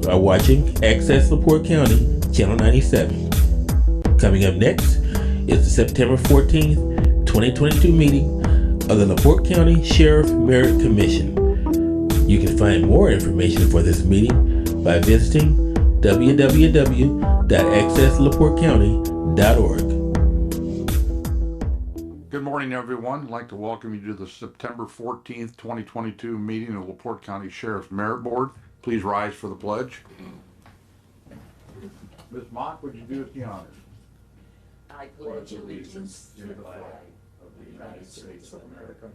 are watching Access LaPorte County, Channel 97. Coming up next is the September 14th, 2022 meeting of the LaPorte County Sheriff Merit Commission. You can find more information for this meeting by visiting www.accesslaportecounty.org. Good morning, everyone. I'd like to welcome you to the September 14th, 2022 meeting of LaPorte County Sheriff's Merit Board. Please rise for the pledge. Ms. Mock, would you do us the honors? I pledge allegiance to the flag of the United States of America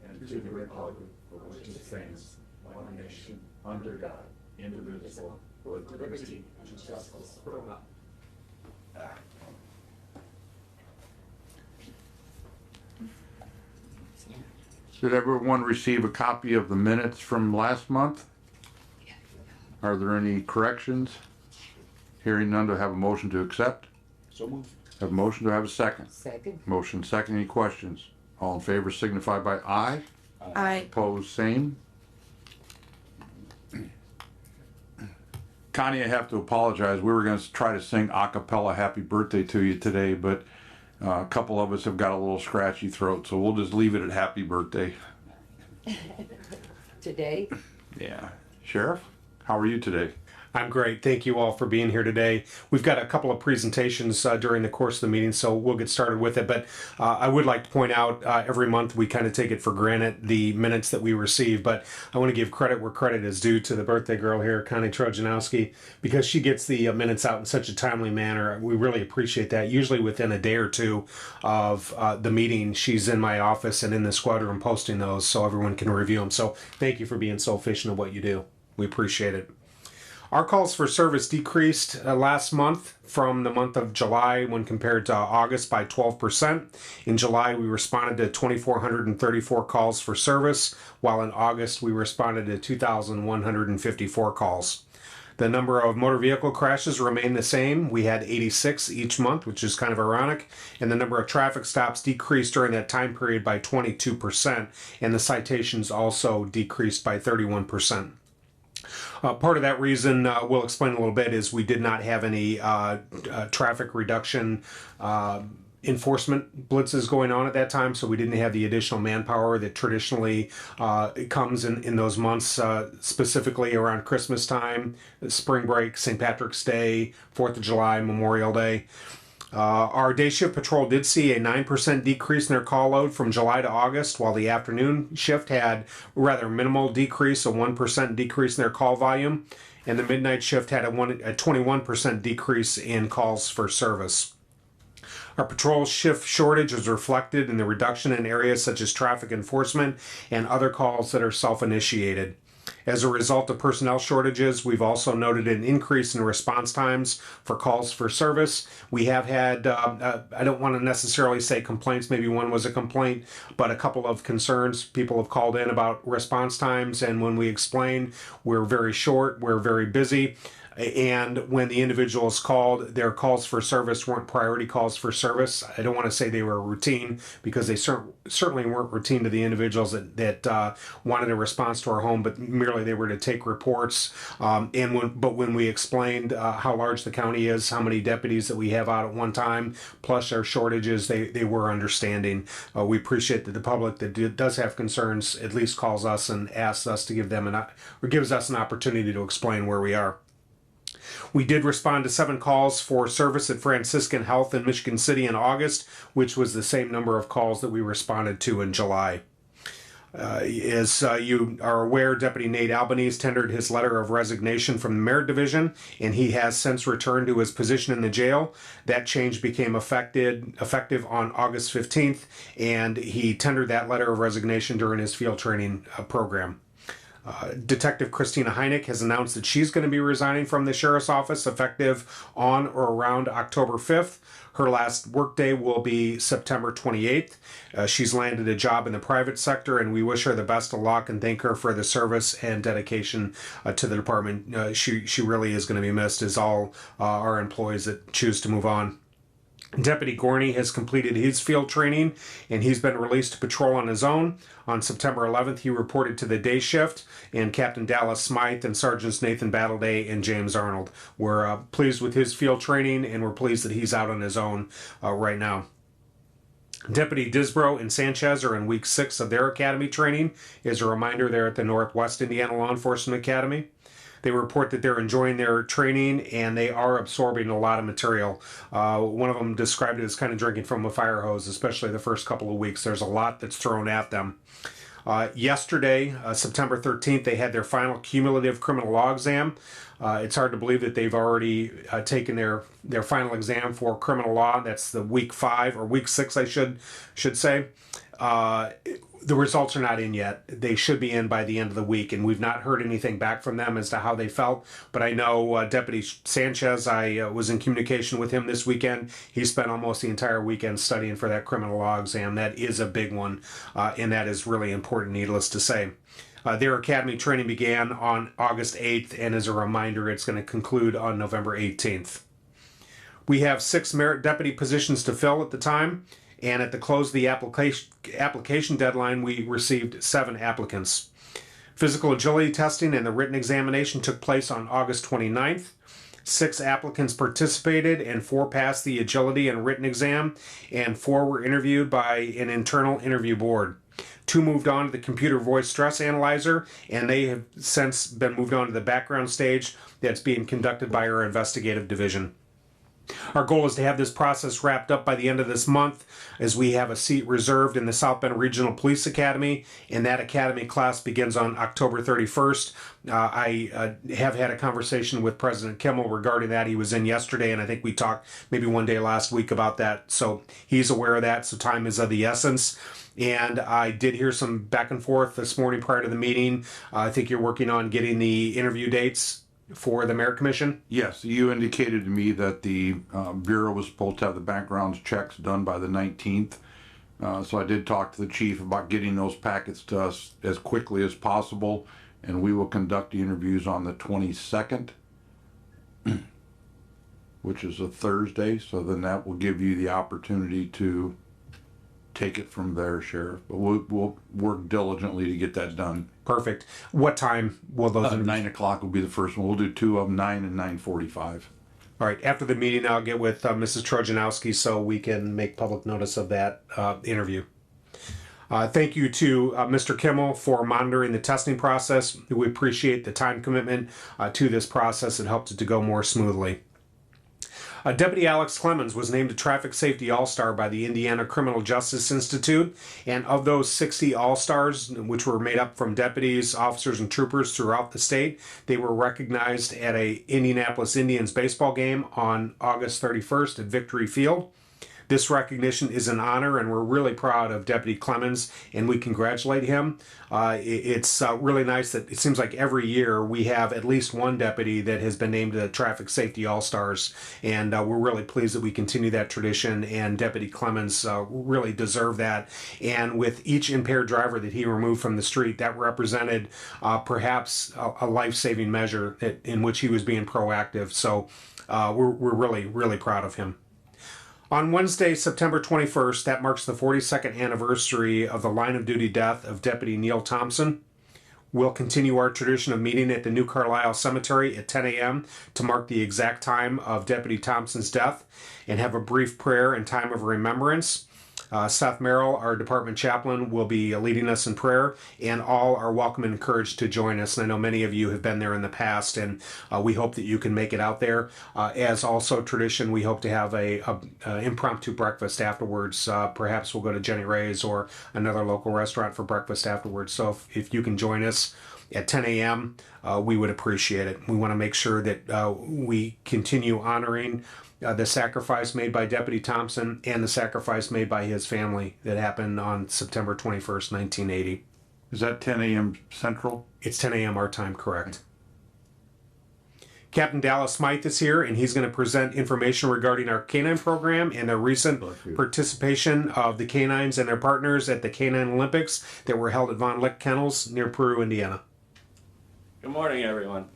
and to the republic for which it stands, one nation, under God, indivisible, with liberty and justice for all. Did everyone receive a copy of the minutes from last month? Are there any corrections? Hearing none, do I have a motion to accept? So moved. Have a motion, to have a second? Second. Motion second, any questions? All in favor signify by aye. Aye. Opposed, same. Connie, I have to apologize. We were going to try to sing a cappella happy birthday to you today, but a couple of us have got a little scratchy throat, so we'll just leave it at happy birthday. Today? Yeah. Sheriff, how are you today? I'm great. Thank you all for being here today. We've got a couple of presentations during the course of the meeting, so we'll get started with it. But I would like to point out every month we kind of take it for granted the minutes that we receive. But I want to give credit where credit is due to the birthday girl here, Connie Trojanowski, because she gets the minutes out in such a timely manner. We really appreciate that. Usually within a day or two of the meeting, she's in my office and in the squad room posting those so everyone can review them. So thank you for being so efficient at what you do. We appreciate it. Our calls for service decreased last month from the month of July when compared to August by 12%. In July, we responded to 2,434 calls for service, while in August, we responded to 2,154 calls. The number of motor vehicle crashes remained the same. We had 86 each month, which is kind of ironic. And the number of traffic stops decreased during that time period by 22%. And the citations also decreased by 31%. Part of that reason we'll explain a little bit is we did not have any traffic reduction enforcement blitzes going on at that time, so we didn't have the additional manpower that traditionally comes in those months, specifically around Christmas time, spring break, St. Patrick's Day, 4th of July, Memorial Day. Our day shift patrol did see a 9% decrease in their call load from July to August, while the afternoon shift had rather minimal decrease, a 1% decrease in their call volume, and the midnight shift had a 21% decrease in calls for service. Our patrol shift shortage is reflected in the reduction in areas such as traffic enforcement and other calls that are self-initiated. As a result of personnel shortages, we've also noted an increase in response times for calls for service. We have had, I don't want to necessarily say complaints, maybe one was a complaint, but a couple of concerns. People have called in about response times, and when we explain, we're very short, we're very busy. And when the individuals called, their calls for service weren't priority calls for service. I don't want to say they were routine, because they certainly weren't routine to the individuals that wanted a response to our home, but merely they were to take reports. But when we explained how large the county is, how many deputies that we have out at one time, plus our shortages, they were understanding. We appreciate that the public that does have concerns at least calls us and asks us to give them or gives us an opportunity to explain where we are. We did respond to 7 calls for service at Franciscan Health in Michigan City in August, which was the same number of calls that we responded to in July. As you are aware, Deputy Nate Albanese tendered his letter of resignation from the Merit Division, and he has since returned to his position in the jail. That change became effective on August 15th, and he tendered that letter of resignation during his field training program. Detective Christina Heineck has announced that she's going to be resigning from the Sheriff's Office effective on or around October 5th. Her last workday will be September 28th. She's landed a job in the private sector, and we wish her the best of luck and thank her for the service and dedication to the department. She really is going to be missed, as all our employees that choose to move on. Deputy Gorney has completed his field training and he's been released to patrol on his own. On September 11th, he reported to the day shift, and Captain Dallas Smythe and Sergeants Nathan Battleday and James Arnold were pleased with his field training, and we're pleased that he's out on his own right now. Deputy Disbrow and Sanchez are in week 6 of their academy training. As a reminder, they're at the Northwest Indiana Law Enforcement Academy. They report that they're enjoying their training and they are absorbing a lot of material. One of them described it as kind of drinking from a fire hose, especially the first couple of weeks. There's a lot that's thrown at them. Yesterday, September 13th, they had their final cumulative criminal law exam. It's hard to believe that they've already taken their final exam for criminal law. That's the week 5 or week 6, I should say. The results are not in yet. They should be in by the end of the week, and we've not heard anything back from them as to how they felt. But I know Deputy Sanchez, I was in communication with him this weekend. He spent almost the entire weekend studying for that criminal law exam. That is a big one, and that is really important, needless to say. Their academy training began on August 8th, and as a reminder, it's going to conclude on November 18th. We have 6 merit deputy positions to fill at the time. And at the close of the application deadline, we received 7 applicants. Physical agility testing and the written examination took place on August 29th. 6 applicants participated and 4 passed the agility and written exam, and 4 were interviewed by an internal interview board. 2 moved on to the computer voice stress analyzer, and they have since been moved on to the background stage that's being conducted by our investigative division. Our goal is to have this process wrapped up by the end of this month, as we have a seat reserved in the South Bend Regional Police Academy, and that academy class begins on October 31st. I have had a conversation with President Kimmel regarding that. He was in yesterday, and I think we talked maybe one day last week about that. So he's aware of that, so time is of the essence. And I did hear some back and forth this morning prior to the meeting. I think you're working on getting the interview dates for the Merit Commission? Yes, you indicated to me that the Bureau was supposed to have the background checks done by the 19th. So I did talk to the chief about getting those packets to us as quickly as possible, and we will conduct the interviews on the 22nd, which is a Thursday, so then that will give you the opportunity to take it from there, Sheriff. But we'll work diligently to get that done. Perfect. What time will those? 9 o'clock will be the first one. We'll do 2 of them, 9 and 9:45. All right. After the meeting, I'll get with Mrs. Trojanowski so we can make public notice of that interview. Thank you to Mr. Kimmel for monitoring the testing process. We appreciate the time commitment to this process. It helped it to go more smoothly. Deputy Alex Clemens was named a Traffic Safety All-Star by the Indiana Criminal Justice Institute, and of those 60 All-Stars, which were made up from deputies, officers, and troopers throughout the state, they were recognized at a Indianapolis Indians baseball game on August 31st at Victory Field. This recognition is an honor, and we're really proud of Deputy Clemens, and we congratulate him. It's really nice that it seems like every year we have at least one deputy that has been named the Traffic Safety All-Stars, and we're really pleased that we continue that tradition, and Deputy Clemens really deserved that. And with each impaired driver that he removed from the street, that represented perhaps a life-saving measure in which he was being proactive. So we're really, really proud of him. On Wednesday, September 21st, that marks the 42nd anniversary of the line of duty death of Deputy Neil Thompson. We'll continue our tradition of meeting at the New Carlisle Cemetery at 10 a.m. to mark the exact time of Deputy Thompson's death and have a brief prayer and time of remembrance. Seth Merrill, our department chaplain, will be leading us in prayer, and all are welcome and encouraged to join us. And I know many of you have been there in the past, and we hope that you can make it out there. As also tradition, we hope to have a impromptu breakfast afterwards. Perhaps we'll go to Jenny Ray's or another local restaurant for breakfast afterwards. So if you can join us at 10 a.m., we would appreciate it. We want to make sure that we continue honoring the sacrifice made by Deputy Thompson and the sacrifice made by his family that happened on September 21st, 1980. Is that 10 a.m. Central? It's 10 a.m. our time, correct. Captain Dallas Smythe is here, and he's going to present information regarding our canine program and the recent participation of the canines and their partners at the Canine Olympics that were held at Von Lick Kennels near Peru, Indiana. Good morning, everyone.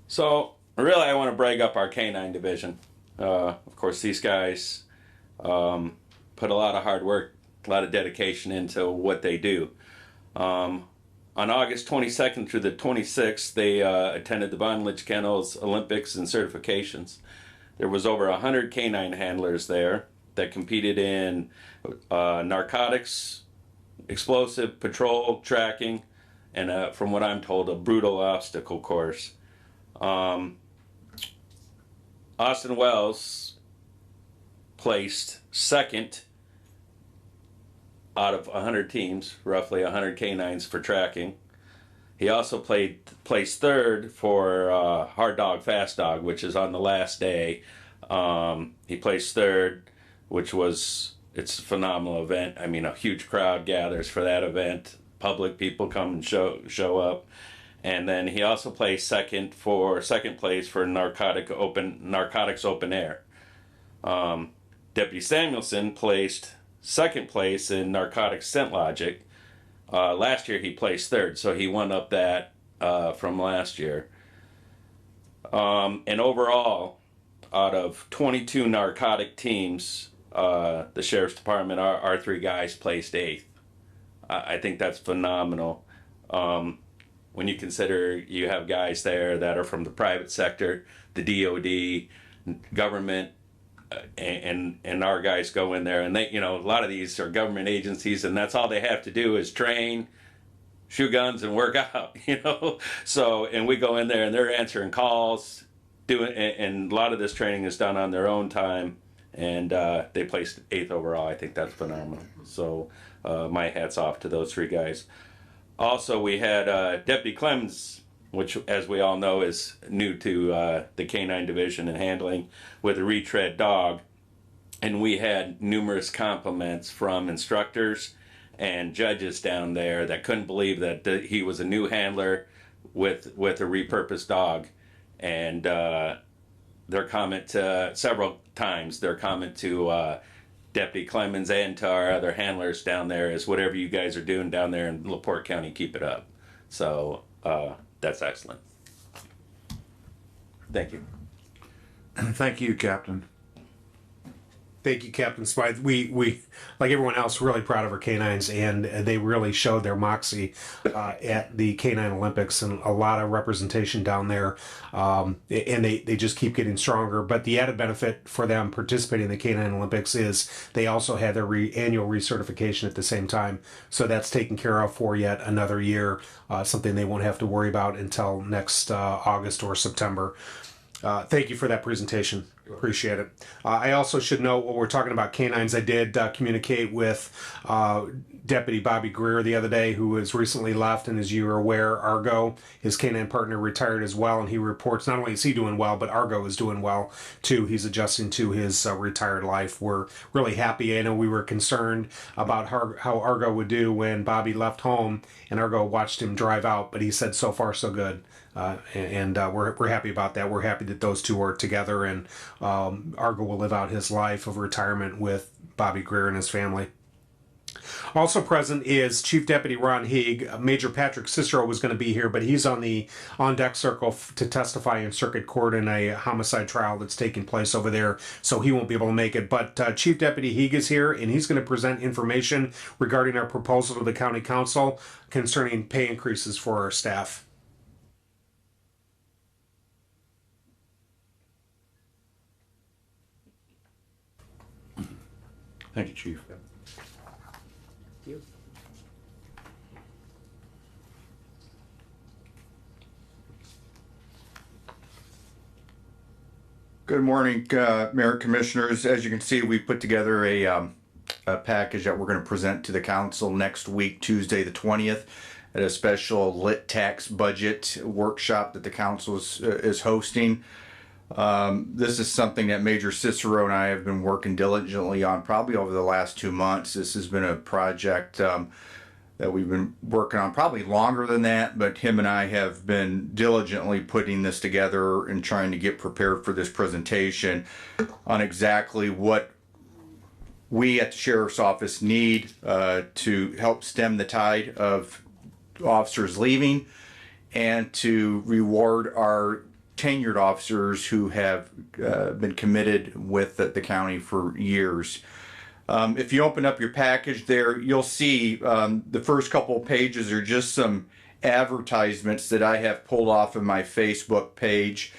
So, really, I want to brag up our K9 division. Of course, these guys put a lot of hard work, a lot of dedication into what they do. On August 22nd through the 26th, they attended the Bondage Kennels Olympics and certifications. There was over 100 canine handlers there that competed in narcotics, explosive, patrol, tracking, and from what I'm told, a brutal obstacle course. Austin Wells placed second out of 100 teams, roughly 100 canines for tracking. He also placed third for hard dog, fast dog, which is on the last day. He placed third, which it's a phenomenal event. I mean, a huge crowd gathers for that event. Public people come and show up. And then he also placed second place for narcotics open air. Deputy Samuelson placed second place in narcotics scent logic. Last year he placed third, so he won up that from last year. And overall, out of 22 narcotic teams, the Sheriff's Department, our three guys placed eighth. I think that's phenomenal. When you consider you have guys there that are from the private sector, the DOD, government, and our guys go in there, and they, a lot of these are government agencies, and that's all they have to do is train, shoot guns, and work out, So, and we go in there, and they're answering calls, and a lot of this training is done on their own time, and they placed eighth overall. I think that's phenomenal. So, my hat's off to those three guys. Also, we had Deputy Clemens, which, as we all know, is new to the K9 division and handling with a retread dog. And we had numerous compliments from instructors and judges down there that couldn't believe that he was a new handler with a repurposed dog. And their comment several times, their comment to Deputy Clemens and to our other handlers down there is, whatever you guys are doing down there in LaPorte County, keep it up. So that's excellent. Thank you. Thank you, Captain. Thank you, Captain Smythe. We like everyone else, really proud of our canines, and they really showed their moxie at the Canine Olympics, and a lot of representation down there. And they just keep getting stronger. But the added benefit for them participating in the Canine Olympics is they also had their annual recertification at the same time. So that's taken care of for yet another year, something they won't have to worry about until next August or September. Thank you for that presentation. Appreciate it. I also should note, when we're talking about canines, I did communicate with Deputy Bobby Greer the other day, who has recently left, and as you are aware, Argo, his canine partner, retired as well, and he reports not only is he doing well, but Argo is doing well too. He's adjusting to his retired life. We're really happy. I know we were concerned about how Argo would do when Bobby left home, and Argo watched him drive out, but he said so far so good. And we're happy about that. We're happy that those two are together, and Argo will live out his life of retirement with Bobby Greer and his family. Also present is Chief Deputy Ron Heeg. Major Patrick Cicero was going to be here, but he's on the on-deck circle to testify in circuit court in a homicide trial that's taking place over there, so he won't be able to make it. But Chief Deputy Heeg is here, and he's going to present information regarding our proposal to the County Council concerning pay increases for our staff. Thank you, Chief. Good morning, Mayor, Commissioners. As you can see, we put together a package that we're going to present to the council next week, Tuesday the 20th, at a special lit tax budget workshop that the council is hosting. This is something that Major Cicero and I have been working diligently on probably over the last 2 months. This has been a project that we've been working on probably longer than that, but him and I have been diligently putting this together and trying to get prepared for this presentation on exactly what we at the Sheriff's Office need to help stem the tide of officers leaving and to reward our tenured officers who have been committed with the county for years. If you open up your package there, you'll see the first couple of pages are just some advertisements that I have pulled off of my Facebook page.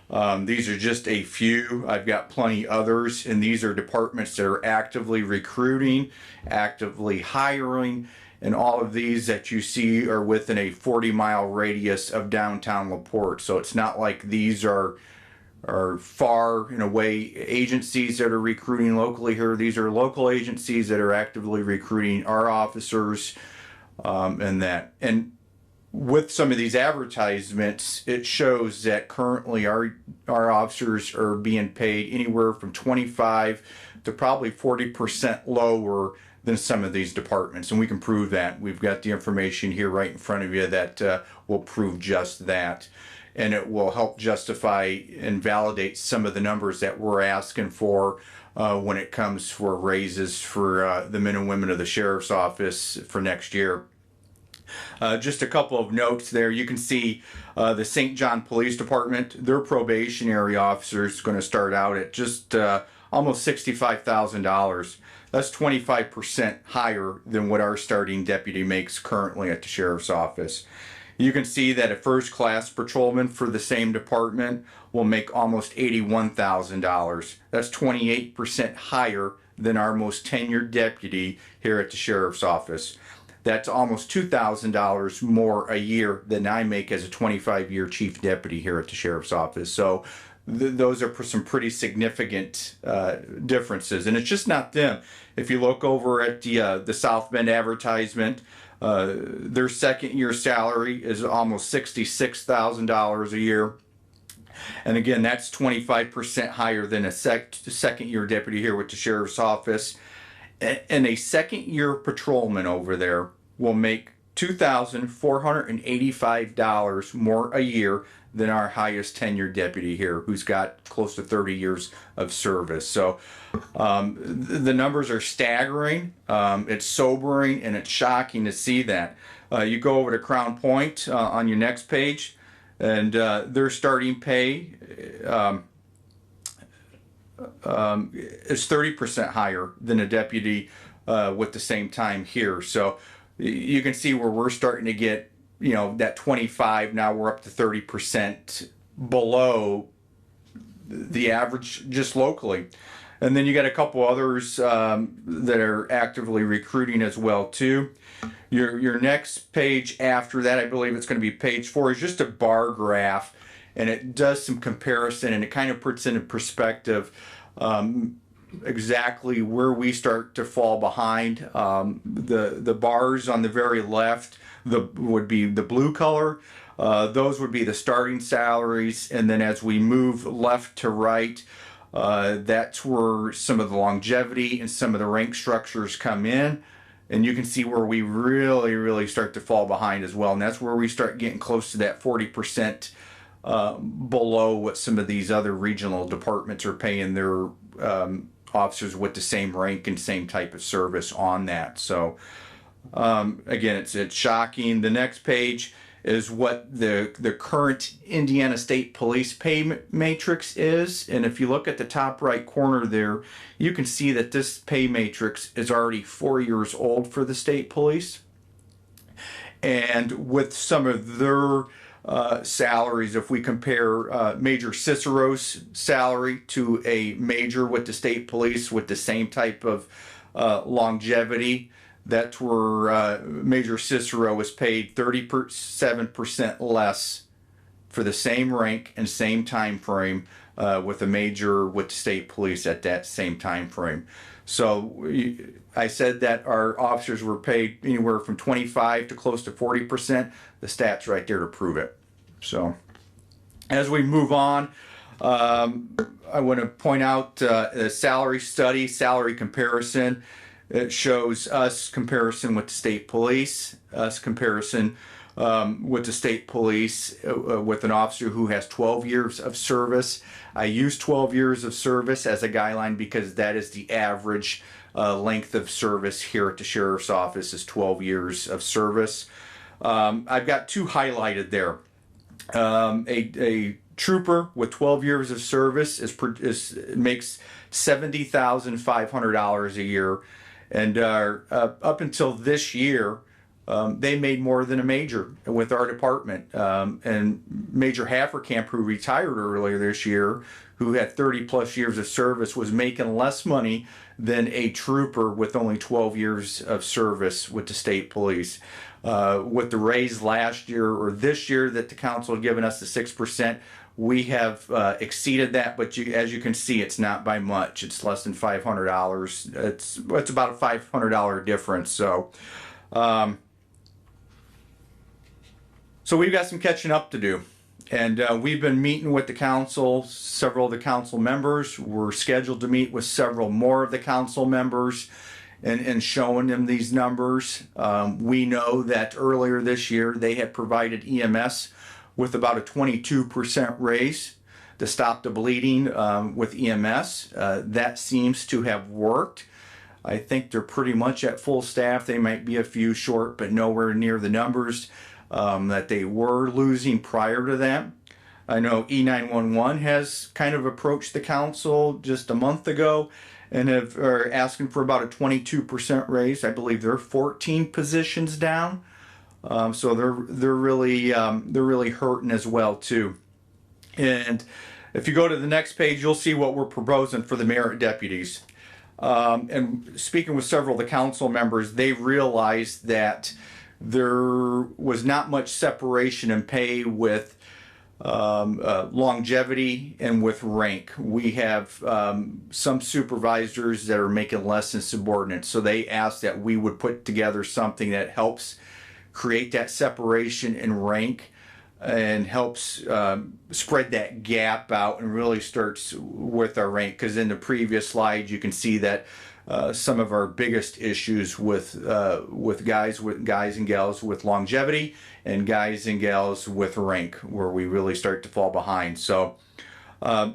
These are just a few. I've got plenty others, and these are departments that are actively recruiting, actively hiring, and all of these that you see are within a 40-mile radius of downtown LaPorte. So it's not like these are far and away agencies that are recruiting locally here. These are local agencies that are actively recruiting our officers, and with some of these advertisements, it shows that currently our officers are being paid anywhere from 25 to probably 40% lower than some of these departments, and we can prove that. We've got the information here right in front of you that will prove just that, and it will help justify and validate some of the numbers that we're asking for when it comes for raises for the men and women of the sheriff's office for next year. Just a couple of notes there. You can see the St. John Police Department, their probationary officer is going to start out at just almost $65,000. That's 25% higher than what our starting deputy makes currently at the sheriff's office. You can see that a first class patrolman for the same department will make almost $81,000. That's 28% higher than our most tenured deputy here at the sheriff's office. That's almost $2,000 more a year than I make as a 25-year chief deputy here at the sheriff's office. So those are some pretty significant differences, and it's just not them. If you look over at the South Bend advertisement, their second year salary is almost $66,000 a year, and again, that's 25% higher than a second year deputy here with the sheriff's office. And a second year patrolman over there will make $2,485 more a year than our highest tenured deputy here, who's got close to 30 years of service. So the numbers are staggering. It's sobering and it's shocking to see that. You go over to Crown Point on your next page, and their starting pay is 30% higher than a deputy with the same time here. So you can see where we're starting to get, that 25, now we're up to 30% below the average just locally. And then you got a couple others that are actively recruiting as well too. Your next page after that, I believe it's going to be page 4, is just a bar graph, and it does some comparison, and it kind of puts into perspective exactly where we start to fall behind. The bars on the very left would be the blue color. Those would be the starting salaries, and then as we move left to right, that's where some of the longevity and some of the rank structures come in. And you can see where we really, really start to fall behind as well. And that's where we start getting close to that 40% below what some of these other regional departments are paying their officers with the same rank and same type of service on that. So again, it's shocking. The next page is what the current Indiana State Police pay matrix is. And if you look at the top right corner there, you can see that this pay matrix is already 4 years old for the state police. And with some of their salaries, if we compare Major Cicero's salary to a major with the state police with the same type of longevity, that's where Major Cicero was paid 37% less for the same rank and same time frame with a major with the state police at that same time frame. So I said that our officers were paid anywhere from 25 to close to 40%. The stats right there to prove it. So as we move on, I want to point out a salary study, salary comparison. It shows us comparison with the state police, us comparison with the state police with an officer who has 12 years of service. I use 12 years of service as a guideline because that is the average length of service here at the sheriff's office is 12 years of service. I've got two highlighted there. A trooper with 12 years of service makes $70,500 a year, and up until this year, they made more than a major with our department. And Major Haferkamp, who retired earlier this year, who had 30 plus years of service, was making less money than a trooper with only 12 years of service with the state police. With the raise last year or this year that the council had given us, the 6%, we have exceeded that, but as you can see, it's not by much. It's less than $500. It's about a $500 difference. So we've got some catching up to do. And we've been meeting with the council, several of the council members. We're scheduled to meet with several more of the council members and showing them these numbers. We know that earlier this year they had provided EMS with about a 22% raise to stop the bleeding with EMS. That seems to have worked. I think they're pretty much at full staff. They might be a few short, but nowhere near the numbers that they were losing prior to that. I know E911 has kind of approached the council just a month ago and are asking for about a 22% raise. I believe they're 14 positions down, so they're really hurting as well too. And if you go to the next page, you'll see what we're proposing for the merit deputies. And speaking with several of the council members, they realized that there was not much separation in pay with longevity and with rank. We have some supervisors that are making less than subordinates, so they asked that we would put together something that helps create that separation in rank and helps spread that gap out and really starts with our rank. Because in the previous slide, you can see that some of our biggest issues with guys and gals with longevity and guys and gals with rank, where we really start to fall behind. So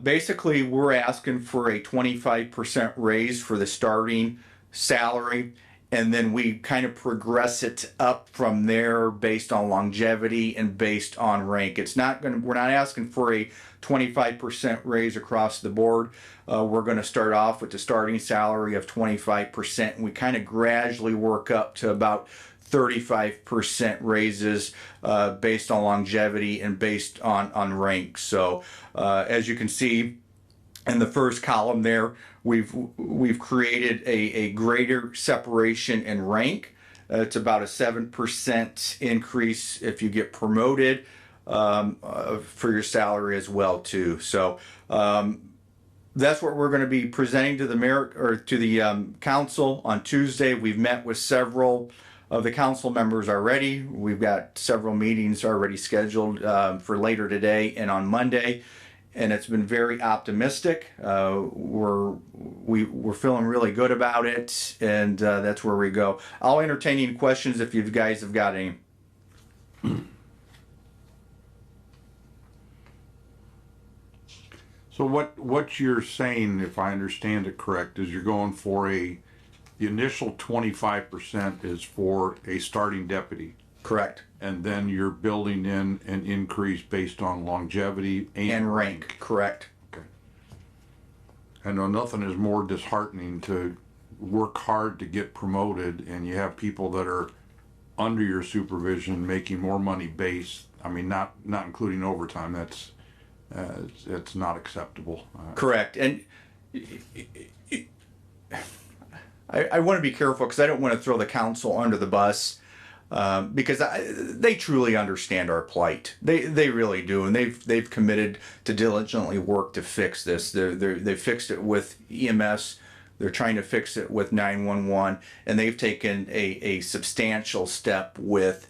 basically, we're asking for a 25% raise for the starting salary, and then we kind of progress it up from there based on longevity and based on rank. We're not asking for a 25% raise across the board. We're going to start off with the starting salary of 25%, and we kind of gradually work up to about 35% raises based on longevity and based on rank. So as you can see in the first column there, we've created a greater separation in rank. It's about a 7% increase if you get promoted for your salary as well too. So that's what we're going to be presenting to the merit or to the council on Tuesday. We've met with several of the council members already. We've got several meetings already scheduled for later today and on Monday, and it's been very optimistic. We're feeling really good about it, and that's where we go. I'll entertain any questions if you guys have got any. So what you're saying, if I understand it correct, is you're going for the initial 25% is for a starting deputy. Correct. And then you're building in an increase based on longevity And rank. Correct. Okay. I know nothing is more disheartening to work hard to get promoted and you have people that are under your supervision making more money base. I mean, not including overtime. That's it's not acceptable. Correct. And I want to be careful because I don't want to throw the council under the bus because they truly understand our plight. They really do, and they've committed to diligently work to fix this. They fixed it with EMS. They're trying to fix it with 911, and they've taken a substantial step with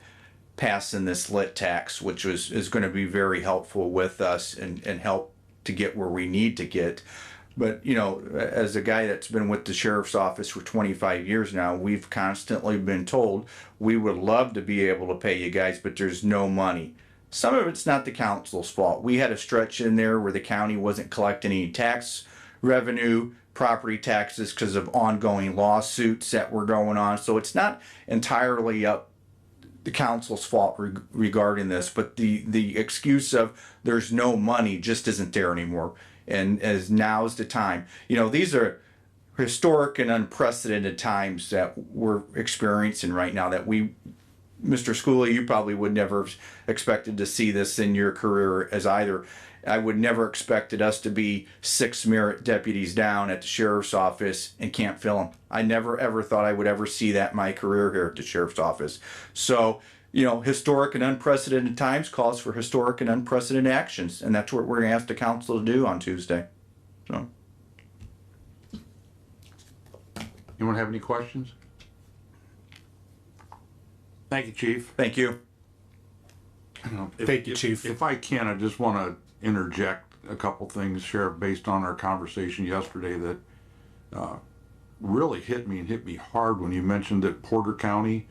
passing this lit tax, which is going to be very helpful with us and help to get where we need to get. But, you know, as a guy that's been with the sheriff's office for 25 years now, we've constantly been told we would love to be able to pay you guys, but there's no money. Some of it's not the council's fault. We had a stretch in there where the county wasn't collecting any tax revenue, property taxes, because of ongoing lawsuits that were going on. So it's not entirely up the council's fault regarding this, but the excuse of there's no money just isn't there anymore. And as now's the time, these are historic and unprecedented times that we're experiencing right now that Mr. Schooley, you probably would never have expected to see this in your career as either. I would never expected us to be 6 merit deputies down at the sheriff's office and can't fill them. I never ever thought I would ever see that in my career here at the sheriff's office. So, historic and unprecedented times calls for historic and unprecedented actions, and that's what we're going to ask the council to do on Tuesday. So, Anyone have any questions? Thank you, Chief. thank you. Thank you, Chief. If I can, I just want to interject a couple things, Sheriff, based on our conversation yesterday that really hit me hard when you mentioned that Porter County,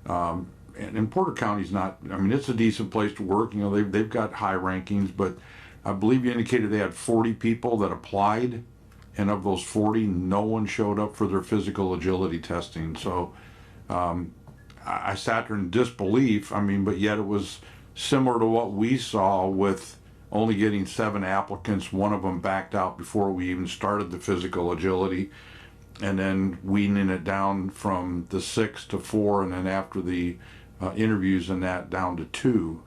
and Porter County's not, it's a decent place to work. They've got high rankings, but I believe you indicated they had 40 people that applied, and of those 40, no one showed up for their physical agility testing. So I sat there in disbelief, but yet it was similar to what we saw with only getting 7 applicants. One of them backed out before we even started the physical agility, and then weaning it down from the 6 to 4, and then after the interviews and that down to 2.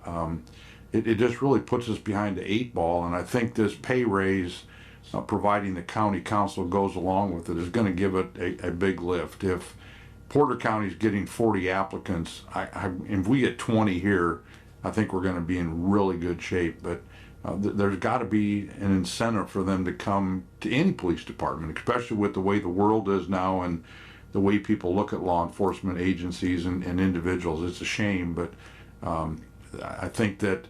It just really puts us behind the 8 ball, and I think this pay raise, providing the county council goes along with it, is going to give it a big lift. If Porter County's getting 40 applicants, if we get 20 here, I think we're going to be in really good shape. But there's got to be an incentive for them to come to any police department, especially with the way the world is now and the way people look at law enforcement agencies and individuals. It's a shame, but I think that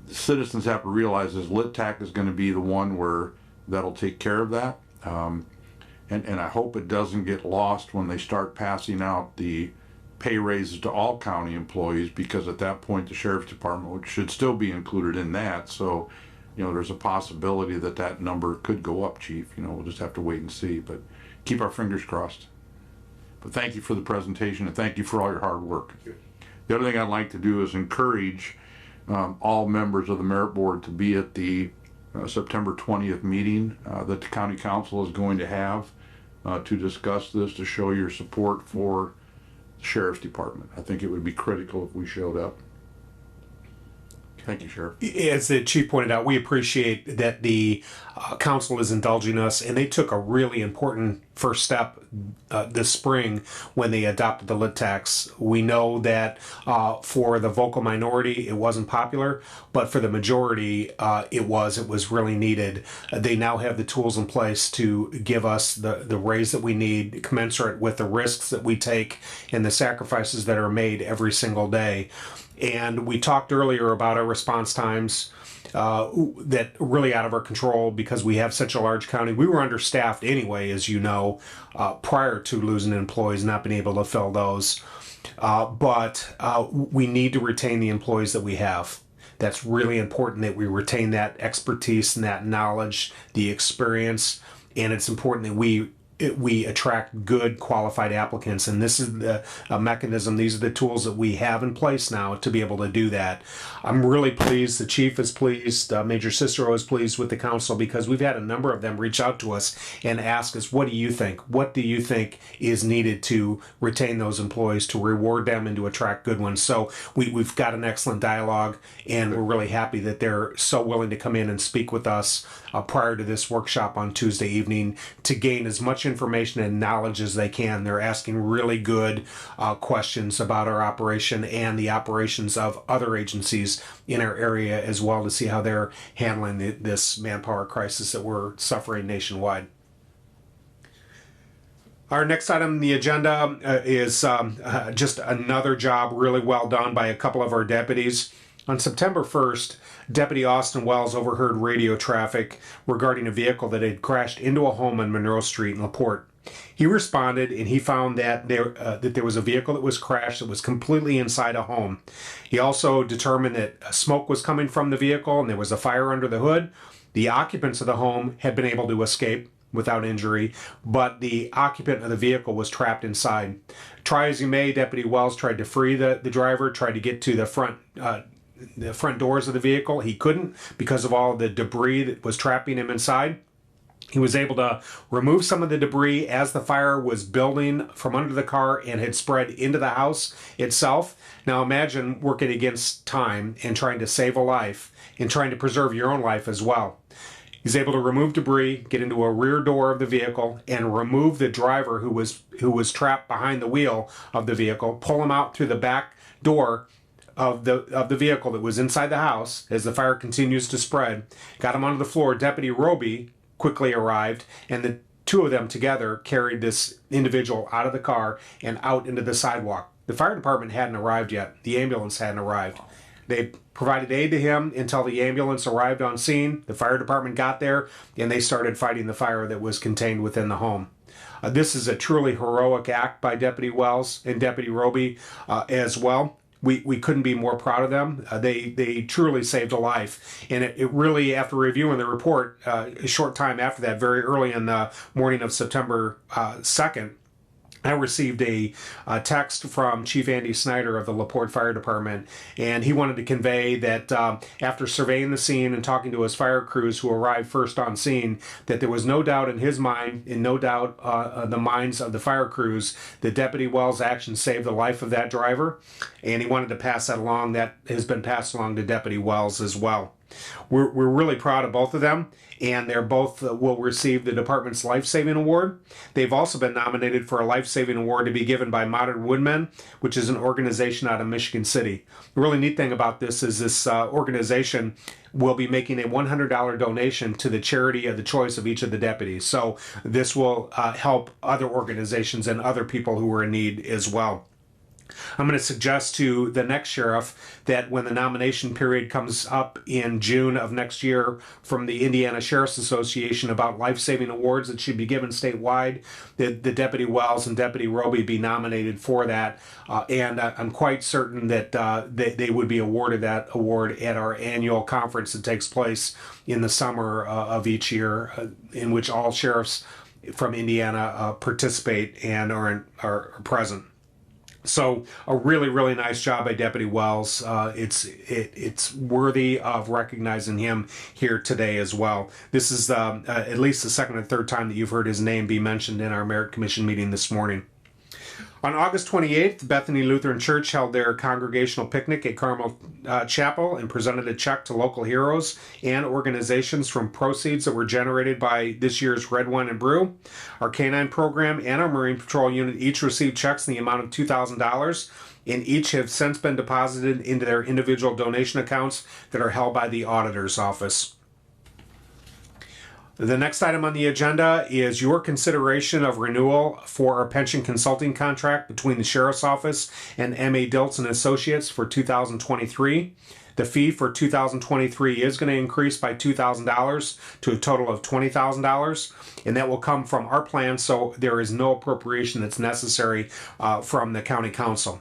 citizens have to realize this LitTAC is going to be the one where that'll take care of that. And I hope it doesn't get lost when they start passing out the pay raises to all county employees, because at that point the sheriff's department should still be included in that. So, there's a possibility that number could go up, Chief. We'll just have to wait and see, but keep our fingers crossed. But thank you for the presentation, and thank you for all your hard work. The other thing I'd like to do is encourage all members of the Merit Board to be at the September 20th meeting that the County Council is going to have to discuss this, to show your support for the Sheriff's Department. I think it would be critical if we showed up. Thank you, Sheriff. As the chief pointed out, we appreciate that the council is indulging us, and they took a really important first step this spring when they adopted the lit tax. We know that for the vocal minority, it wasn't popular, but for the majority, it was really needed. They now have the tools in place to give us the raise that we need, commensurate with the risks that we take and the sacrifices that are made every single day. And we talked earlier about our response times that really out of our control because we have such a large county. We were understaffed anyway, as you know, prior to losing employees, not being able to fill those. But we need to retain the employees that we have. That's really important that we retain that expertise and that knowledge, the experience, and it's important that we attract good qualified applicants, and this is the mechanism. These are the tools that we have in place now to be able to do that. I'm really pleased. The chief is pleased. Major Cicero is pleased with the council because we've had a number of them reach out to us and ask us, what do you think? What do you think is needed to retain those employees, to reward them and to attract good ones? So we've got an excellent dialogue, and we're really happy that they're so willing to come in and speak with us prior to this workshop on Tuesday evening to gain as much information and knowledge as they can. They're asking really good questions about our operation and the operations of other agencies in our area as well, to see how they're handling this manpower crisis that we're suffering nationwide. Our next item on the agenda is just another job really well done by a couple of our deputies. On September 1st, Deputy Austin Wells overheard radio traffic regarding a vehicle that had crashed into a home on Monroe Street in LaPorte. He responded, and he found that there was a vehicle that was crashed that was completely inside a home. He also determined that smoke was coming from the vehicle and there was a fire under the hood. The occupants of the home had been able to escape without injury, but the occupant of the vehicle was trapped inside. Try as he may, Deputy Wells tried to free the driver, tried to get to the front doors of the vehicle. He couldn't because of all the debris that was trapping him inside. He was able to remove some of the debris as the fire was building from under the car and had spread into the house itself. Now imagine working against time and trying to save a life and trying to preserve your own life as well. He's able to remove debris, get into a rear door of the vehicle, and remove the driver who was trapped behind the wheel of the vehicle, pull him out through the back door of the vehicle that was inside the house as the fire continues to spread, got him onto the floor. Deputy Roby quickly arrived, and the two of them together carried this individual out of the car and out into the sidewalk. The fire department hadn't arrived yet. The ambulance hadn't arrived. They provided aid to him until the ambulance arrived on scene. The fire department got there, and they started fighting the fire that was contained within the home. This is a truly heroic act by Deputy Wells and Deputy Roby as well. We couldn't be more proud of them. They truly saved a life. And it really, after reviewing the report, a short time after that, very early in the morning of September 2nd, I received a text from Chief Andy Snyder of the LaPorte Fire Department, and he wanted to convey that after surveying the scene and talking to his fire crews who arrived first on scene, that there was no doubt in his mind and no doubt the minds of the fire crews that Deputy Wells' actions saved the life of that driver, and he wanted to pass that along. That has been passed along to Deputy Wells as well. We're really proud of both of them, and they're both will receive the department's Life-Saving Award. They've also been nominated for a Life-Saving Award to be given by Modern Woodmen, which is an organization out of Michigan City. The really neat thing about this is this organization will be making a $100 donation to the charity of the choice of each of the deputies. So this will help other organizations and other people who are in need as well. I'm going to suggest to the next sheriff that when the nomination period comes up in June of next year from the Indiana Sheriff's Association about life-saving awards that should be given statewide, that the Deputy Wells and Deputy Roby be nominated for that. And I'm quite certain that they would be awarded that award at our annual conference that takes place in the summer of each year, in which all sheriffs from Indiana participate and are present. So a really, really nice job by Deputy Wells. It's worthy of recognizing him here today as well. This is at least the second or third time that you've heard his name be mentioned in our Merit Commission meeting this morning. On August 28th, Bethany Lutheran Church held their congregational picnic at Carmel Chapel and presented a check to local heroes and organizations from proceeds that were generated by this year's Red Wine and Brew. Our Canine Program and our Marine Patrol Unit each received checks in the amount of $2,000, and each have since been deposited into their individual donation accounts that are held by the Auditor's Office. The next item on the agenda is your consideration of renewal for our pension consulting contract between the Sheriff's Office and M.A. Dilts and Associates for 2023. The fee for 2023 is going to increase by $2,000 to a total of $20,000, and that will come from our plan, so there is no appropriation that's necessary from the County Council.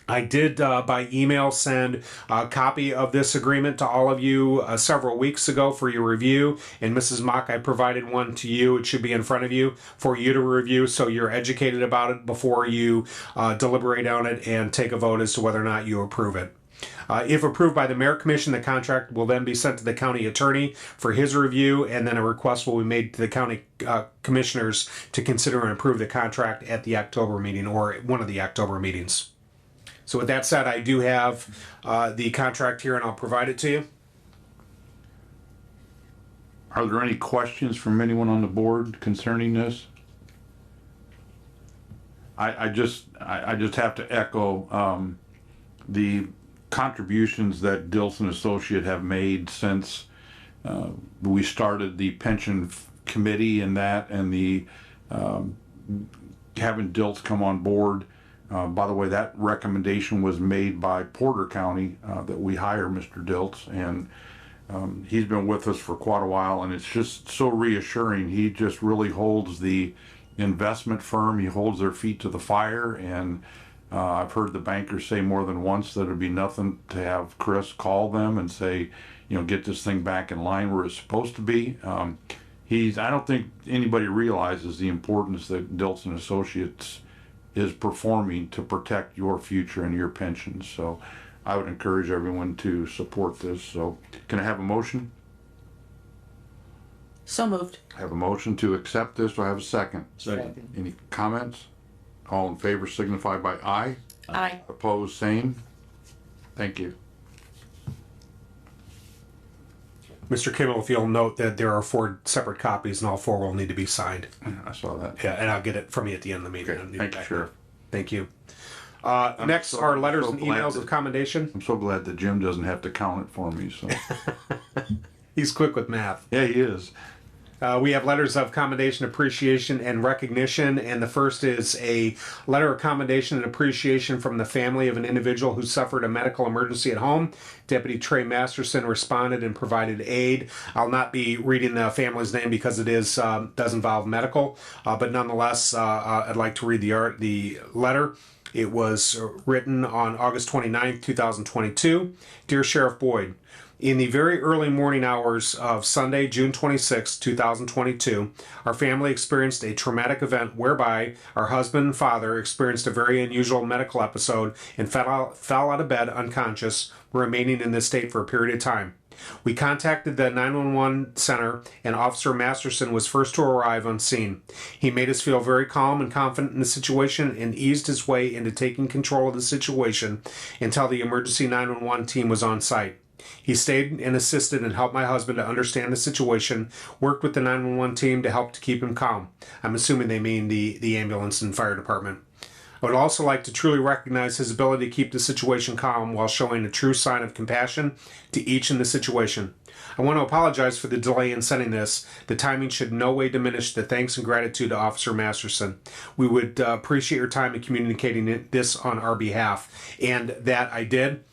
I did by email send a copy of this agreement to all of you several weeks ago for your review, and Mrs. Mock, I provided one to you. It should be in front of you for you to review so you're educated about it before you deliberate on it and take a vote as to whether or not you approve it. If approved by the Merit Commission, the contract will then be sent to the county attorney for his review, and then a request will be made to the county commissioners to consider and approve the contract at the October meeting or one of the October meetings. So with that said, I do have the contract here, and I'll provide it to you. Are there any questions from anyone on the board concerning this? I just have to echo the contributions that Dilson Associate have made since we started the pension committee and that, and the having Dilts come on board. By the way, that recommendation was made by Porter County that we hire Mr. Dilts, and he's been with us for quite a while, and it's just so reassuring. He just really holds the investment firm. He holds their feet to the fire, and I've heard the bankers say more than once that it'd be nothing to have Chris call them and say, you know, get this thing back in line where it's supposed to be. I don't think anybody realizes the importance that Dilts and Associates is performing to protect your future and your pensions. So I would encourage everyone to support this. So can I have a motion? So moved. I have a motion to accept this. Do I have a second? Second. Any comments? All in favor signify by aye. Aye. Opposed, same. Thank you. Mr. Kimmel, if you'll note that there are 4 separate copies and all 4 will need to be signed. I saw that. Yeah, and I'll get it from you at the end of the meeting. Okay, I'll need thank it you, back. Sheriff. Thank you. Next so- are I'm letters so and glad emails that- of commendation. I'm so glad that Jim doesn't have to count it for me, so. He's quick with math. Yeah, he is. We have letters of commendation, appreciation, and recognition. And the first is a letter of commendation and appreciation from the family of an individual who suffered a medical emergency at home. Deputy Trey Masterson responded and provided aid. I'll not be reading the family's name because it is does involve medical, but nonetheless, I'd like to read the letter. It was written on August 29th, 2022. Dear Sheriff Boyd, in the very early morning hours of Sunday, June 26, 2022, our family experienced a traumatic event whereby our husband and father experienced a very unusual medical episode and fell out of bed unconscious, remaining in this state for a period of time. We contacted the 911 center and Officer Masterson was first to arrive on scene. He made us feel very calm and confident in the situation and eased his way into taking control of the situation until the emergency 911 team was on site. He stayed and assisted and helped my husband to understand the situation, worked with the 911 team to help to keep him calm. I'm assuming they mean the ambulance and fire department. I would also like to truly recognize his ability to keep the situation calm while showing a true sign of compassion to each in the situation. I want to apologize for the delay in sending this. The timing should in no way diminish the thanks and gratitude to Officer Masterson. We would appreciate your time in communicating this on our behalf. And that I did.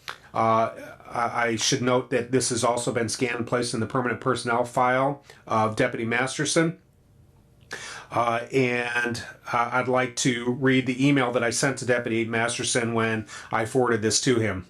I should note that this has also been scanned and placed in the permanent personnel file of Deputy Masterson. And I'd like to read the email that I sent to Deputy Masterson when I forwarded this to him.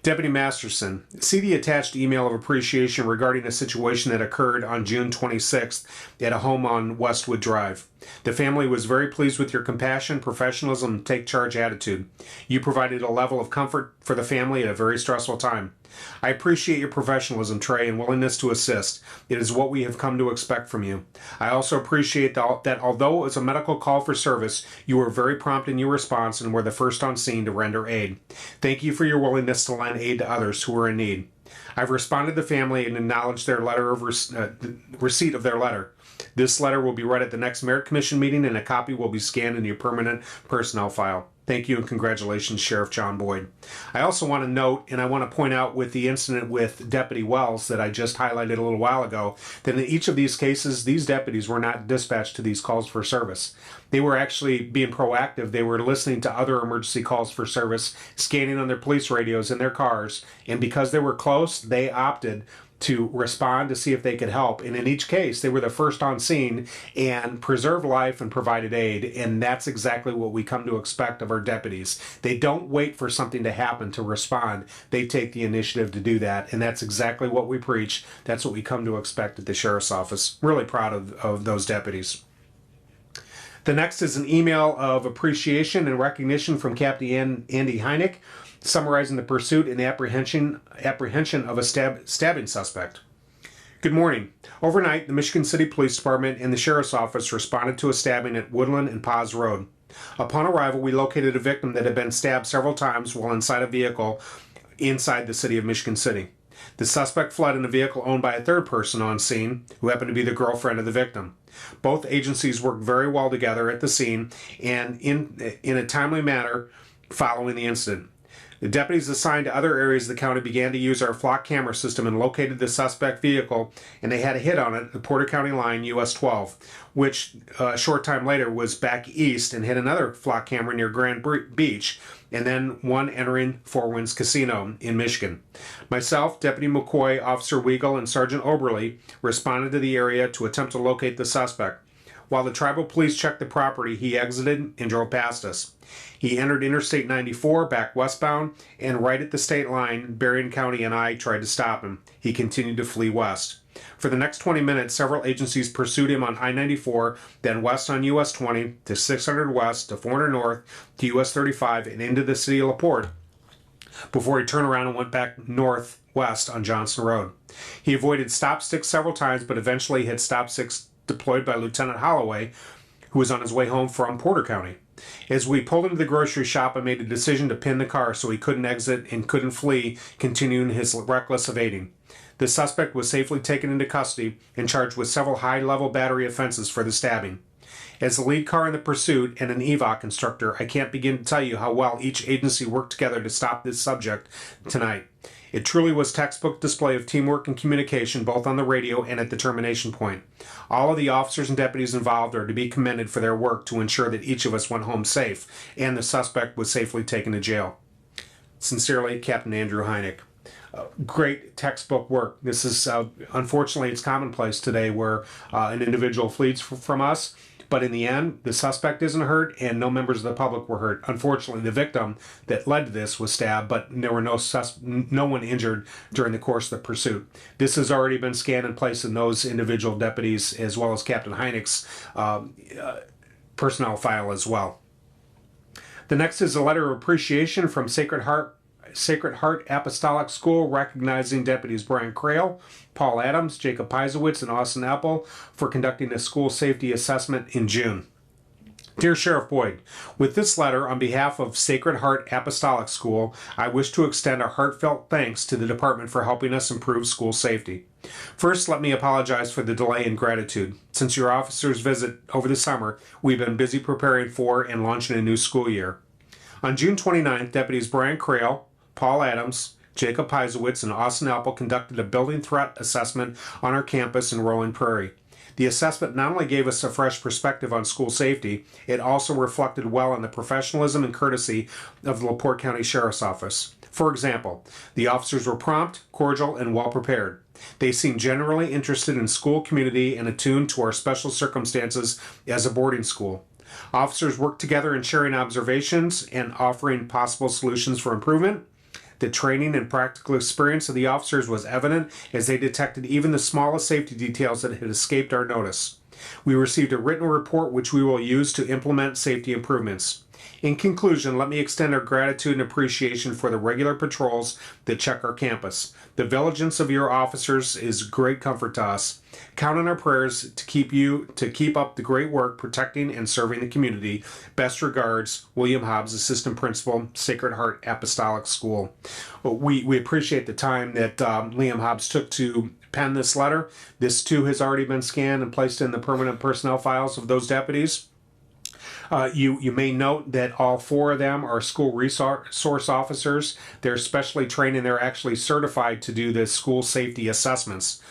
Deputy Masterson, see the attached email of appreciation regarding a situation that occurred on June 26th at a home on Westwood Drive. The family was very pleased with your compassion, professionalism, and take charge attitude. You provided a level of comfort for the family at a very stressful time. I appreciate your professionalism, Trey, and willingness to assist. It is what we have come to expect from you. I also appreciate that although it was a medical call for service, you were very prompt in your response and were the first on scene to render aid. Thank you for your willingness to lend aid to others who are in need. I've responded to the family and acknowledged their letter of receipt of their letter. This letter will be read at the next Merit Commission meeting and a copy will be scanned in your permanent personnel file. Thank you and congratulations, Sheriff John Boyd. I also want to note, and I want to point out with the incident with Deputy Wells that I just highlighted a little while ago, that in each of these cases, these deputies were not dispatched to these calls for service. They were actually being proactive. They were listening to other emergency calls for service, scanning on their police radios in their cars, and because they were close, they opted to respond to see if they could help. And in each case, they were the first on scene and preserved life and provided aid. And that's exactly what we come to expect of our deputies. They don't wait for something to happen to respond. They take the initiative to do that. And that's exactly what we preach. That's what we come to expect at the Sheriff's Office. Really proud of those deputies. The next is an email of appreciation and recognition from Captain Andy Heineck, summarizing the pursuit and apprehension of a stabbing suspect. Good morning. Overnight, the Michigan City Police Department and the Sheriff's Office responded to a stabbing at Woodland and Paz Road. Upon arrival, we located a victim that had been stabbed several times while inside a vehicle inside the city of Michigan City. The suspect fled in a vehicle owned by a third person on scene, who happened to be the girlfriend of the victim. Both agencies worked very well together at the scene and in a timely manner following the incident. The deputies assigned to other areas of the county began to use our flock camera system and located the suspect vehicle, and they had a hit on it at the Porter County line, US 12, which a short time later was back east and hit another flock camera near Grand Beach, and then one entering Four Winds Casino in Michigan. Myself, Deputy McCoy, Officer Weigel, and Sergeant Oberly responded to the area to attempt to locate the suspect. While the tribal police checked the property, he exited and drove past us. He entered Interstate 94 back westbound, and right at the state line, Berrien County and I tried to stop him. He continued to flee west. For the next 20 minutes, several agencies pursued him on I-94, then west on US 20 to 600 west to 400 north to US 35 and into the city of LaPorte before he turned around and went back northwest on Johnson Road. He avoided stop sticks several times, but eventually hit stop sticks deployed by Lieutenant Holloway, who was on his way home from Porter County. As we pulled into the grocery shop, I made a decision to pin the car so he couldn't exit and couldn't flee, continuing his reckless evading. The suspect was safely taken into custody and charged with several high-level battery offenses for the stabbing. As the lead car in the pursuit and an EVOC instructor, I can't begin to tell you how well each agency worked together to stop this subject tonight. It truly was textbook display of teamwork and communication, both on the radio and at the termination point. All of the officers and deputies involved are to be commended for their work to ensure that each of us went home safe and the suspect was safely taken to jail. Sincerely, Captain Andrew Heineck. Great textbook work. This is, unfortunately, it's commonplace today where an individual flees from us, but in the end, the suspect isn't hurt and no members of the public were hurt. Unfortunately, the victim that led to this was stabbed, but there were no one injured during the course of the pursuit. This has already been scanned and placed in those individual deputies as well as Captain Heineck's personnel file as well. The next is a letter of appreciation from Sacred Heart Apostolic School, recognizing deputies Brian Crail, Paul Adams, Jacob Peisowitz, and Austin Apple for conducting a school safety assessment in June. Dear Sheriff Boyd, with this letter on behalf of Sacred Heart Apostolic School, I wish to extend our heartfelt thanks to the department for helping us improve school safety. First, let me apologize for the delay in gratitude. Since your officers' visit over the summer, we've been busy preparing for and launching a new school year. On June 29th, deputies Brian Crail, Paul Adams, Jacob Peisowitz, and Austin Apple conducted a building threat assessment on our campus in Rolling Prairie. The assessment not only gave us a fresh perspective on school safety, it also reflected well on the professionalism and courtesy of the LaPorte County Sheriff's Office. For example, the officers were prompt, cordial, and well prepared. They seemed generally interested in school community and attuned to our special circumstances as a boarding school. Officers worked together in sharing observations and offering possible solutions for improvement. The training and practical experience of the officers was evident as they detected even the smallest safety details that had escaped our notice. We received a written report which we will use to implement safety improvements. In conclusion, let me extend our gratitude and appreciation for the regular patrols that check our campus. The vigilance of your officers is great comfort to us. Count on our prayers to keep up the great work protecting and serving the community. Best regards, William Hobbs, Assistant Principal, Sacred Heart Apostolic School. We appreciate the time that Liam Hobbs took to pen this letter. This too has already been scanned and placed in the permanent personnel files of those deputies. You may note that all four of them are school resource officers. They're specially trained and they're actually certified to do the school safety assessments.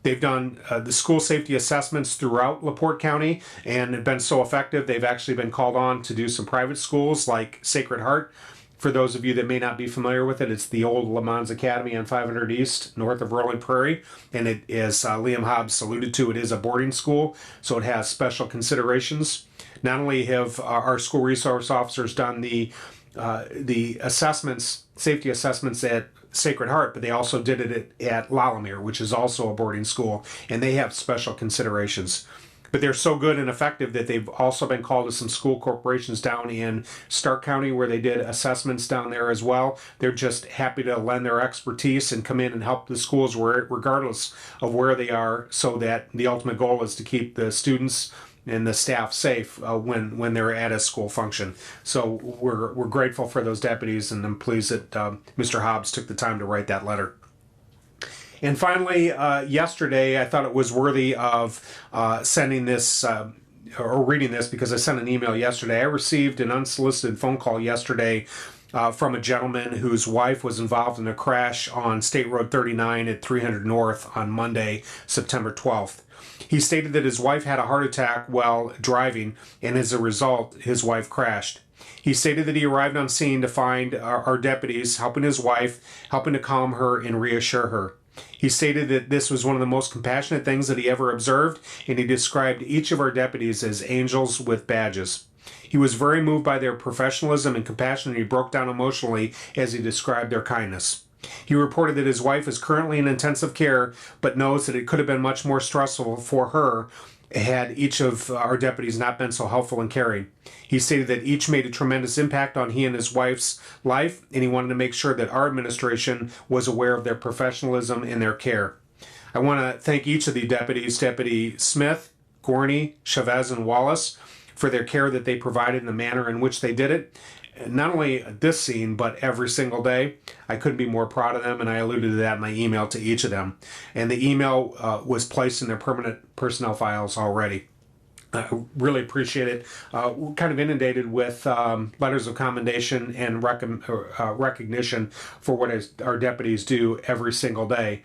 They've done the school safety assessments throughout LaPorte County and have been so effective they've actually been called on to do some private schools like Sacred Heart. For those of you that may not be familiar with it, it's the old Le Mans Academy on 500 East, north of Rolling Prairie. And it, as Liam Hobbs alluded to, it is a boarding school, so it has special considerations. Not only have our school resource officers done the assessments, safety assessments at Sacred Heart, but they also did it at Lalomere, which is also a boarding school, and they have special considerations. But they're so good and effective that they've also been called to some school corporations down in Stark County where they did assessments down there as well. They're just happy to lend their expertise and come in and help the schools regardless of where they are, so that the ultimate goal is to keep the students and the staff safe when they're at a school function. So we're grateful for those deputies, and I'm pleased that Mr. Hobbs took the time to write that letter. And finally, yesterday, I thought it was worthy of sending this or reading this because I sent an email yesterday. I received an unsolicited phone call yesterday from a gentleman whose wife was involved in a crash on State Road 39 at 300 North on Monday, September 12th. He stated that his wife had a heart attack while driving, and as a result, his wife crashed. He stated that he arrived on scene to find our deputies helping his wife, helping to calm her and reassure her. He stated that this was one of the most compassionate things that he ever observed, and he described each of our deputies as angels with badges. He was very moved by their professionalism and compassion, and he broke down emotionally as he described their kindness. He reported that his wife is currently in intensive care, but knows that it could have been much more stressful for her had each of our deputies not been so helpful and caring. He stated that each made a tremendous impact on he and his wife's life, and he wanted to make sure that our administration was aware of their professionalism and their care. I want to thank each of the deputies, Deputy Smith, Gorney, Chavez, and Wallace, for their care that they provided in the manner in which they did it. Not only this scene, but every single day. I couldn't be more proud of them, and I alluded to that in my email to each of them. And the email was placed in their permanent personnel files already. I really appreciate it. We're kind of inundated with letters of commendation and recognition for what our deputies do every single day.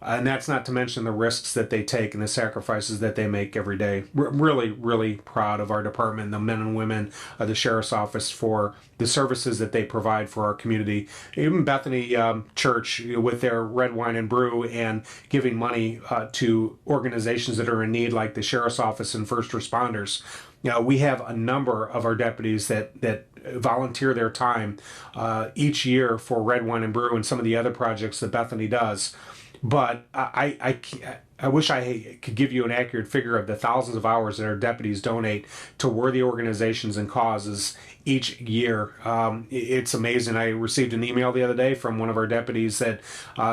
And that's not to mention the risks that they take and the sacrifices that they make every day. We're really, really proud of our department, the men and women of the Sheriff's Office, for the services that they provide for our community. Even Bethany Church, with their red wine and brew and giving money to organizations that are in need, like the Sheriff's Office and first responders. We have a number of our deputies that volunteer their time each year for red wine and brew and some of the other projects that Bethany does. But I wish I could give you an accurate figure of the thousands of hours that our deputies donate to worthy organizations and causes each year. It's amazing. I received an email the other day from one of our deputies that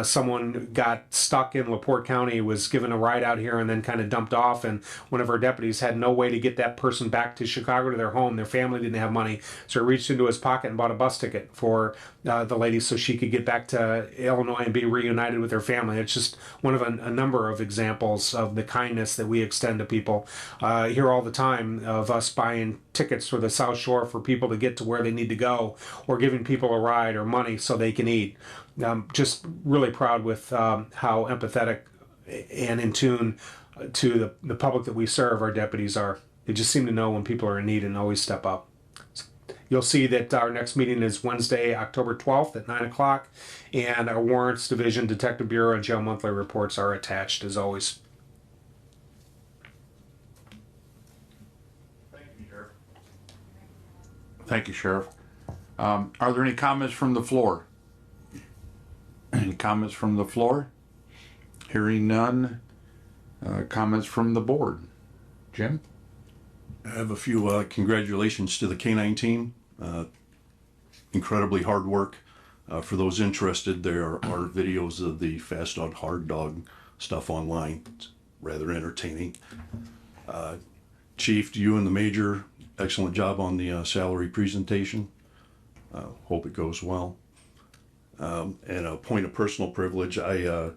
someone got stuck in LaPorte County, was given a ride out here and then kind of dumped off, and one of our deputies had no way to get that person back to Chicago to their home. Their family didn't have money, so he reached into his pocket and bought a bus ticket for the lady so she could get back to Illinois and be reunited with her family. It's just one of a number of examples of the kindness that we extend to people. Hear all the time of us buying tickets for the South Shore for people to get to where they need to go, or giving people a ride or money so they can eat. I'm just really proud with how empathetic and in tune to the public that we serve our deputies are. They just seem to know when people are in need and always step up. You'll see that our next meeting is Wednesday, October 12th at 9 o'clock, and our Warrants Division, Detective Bureau, and Jail Monthly reports are attached as always. Thank you, Sheriff. Are there any comments from the floor? Any comments from the floor? Hearing none. Comments from the board? Jim? I have a few congratulations to the K-9 team. Incredibly hard work. For those interested, there are videos of the Fast Dog, Hard Dog stuff online. It's rather entertaining. Chief, you and the Major, excellent job on the salary presentation. Hope it goes well. And a point of personal privilege, I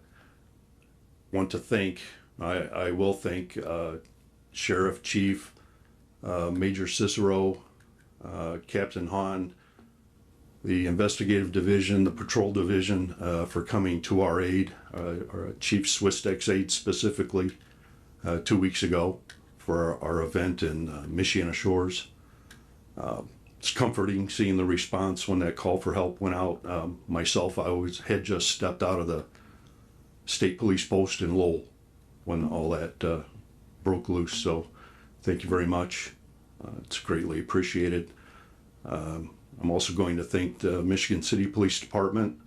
want to thank, I will thank Sheriff, Chief, Major Cicero, Captain Hahn, the investigative division, the patrol division, for coming to our aid, our Chief Swistex aid specifically, 2 weeks ago for our event in Michiana Shores. It's comforting seeing the response when that call for help went out. Myself, I had just stepped out of the state police post in Lowell when all that broke loose. So thank you very much. It's greatly appreciated. I'm also going to thank the Michigan City Police Department,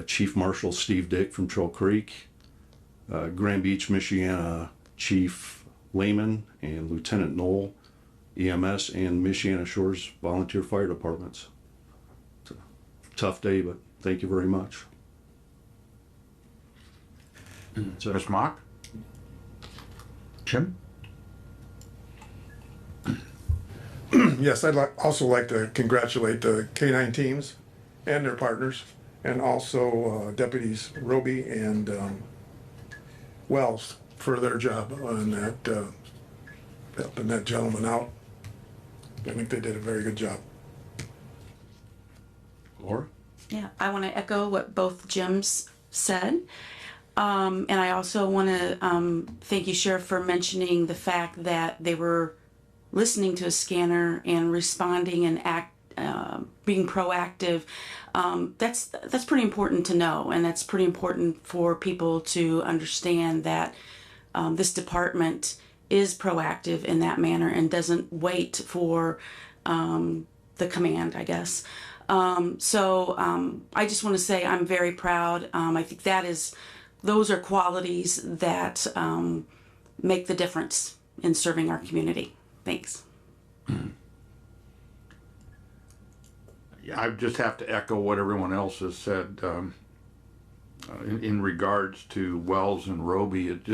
Chief Marshal Steve Dick from Troll Creek, Grand Beach, Michiana Chief Lehman and Lieutenant Knoll, EMS, and Michiana Shores Volunteer Fire Departments. It's a tough day, but thank you very much. Ms. Mock? Jim? Yes, I'd also like to congratulate the K-9 teams and their partners, and also Deputies Roby and Wells for their job on that, helping that gentleman out. I think they did a very good job. Laura? Yeah, I want to echo what both Jims said. And I also want to thank you, Sheriff, for mentioning the fact that they were listening to a scanner and responding and being proactive. That's pretty important to know, and that's pretty important for people to understand that this department is proactive in that manner and doesn't wait for the command, I guess. I just want to say I'm very proud. I think those are qualities that make the difference in serving our community. Thanks. Yeah, I just have to echo what everyone else has said in regards to Wells and Roby. It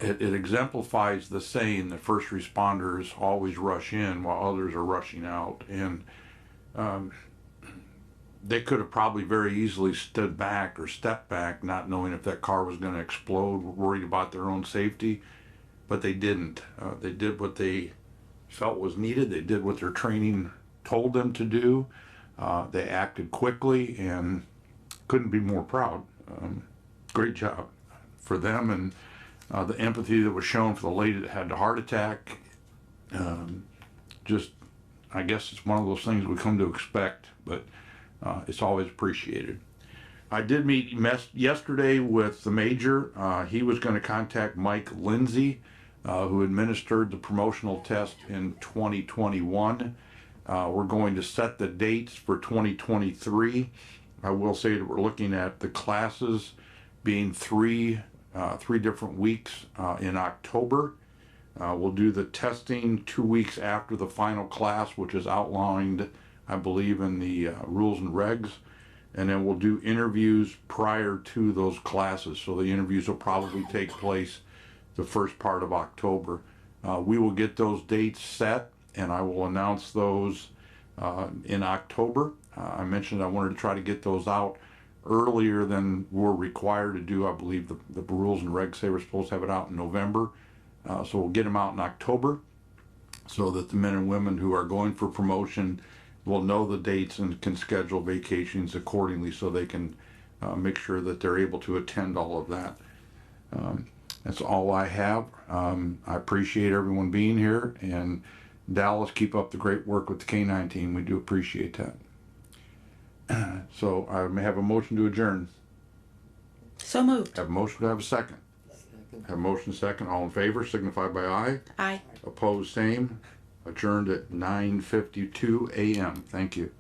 exemplifies the saying that first responders always rush in while others are rushing out. And they could have probably very easily stood back or stepped back, not knowing if that car was going to explode, worried about their own safety, but they didn't. They did what they felt was needed. They did what their training told them to do. They acted quickly and couldn't be more proud. Great job for them, and the empathy that was shown for the lady that had the heart attack. I guess it's one of those things we come to expect, but it's always appreciated. I did meet yesterday with the major. He was going to contact Mike Lindsay, who administered the promotional test in 2021. We're going to set the dates for 2023. I will say that we're looking at the classes being three different weeks in October. We'll do the testing 2 weeks after the final class, which is outlined, I believe, in the rules and regs. And then we'll do interviews prior to those classes. So the interviews will probably take place the first part of October. We will get those dates set, and I will announce those in October. I mentioned I wanted to try to get those out earlier than we're required to do. I believe the rules and regs say we're supposed to have it out in November. So we'll get them out in October so that the men and women who are going for promotion will know the dates and can schedule vacations accordingly so they can make sure that they're able to attend all of that. That's all I have. I appreciate everyone being here, and Dallas, keep up the great work with the K-9 team. We do appreciate that. So I may have a motion to adjourn. So moved. Have a motion to have a second. Have a motion second. All in favor signify by aye. Aye. Opposed, same. Adjourned at 9:52 a.m. Thank you.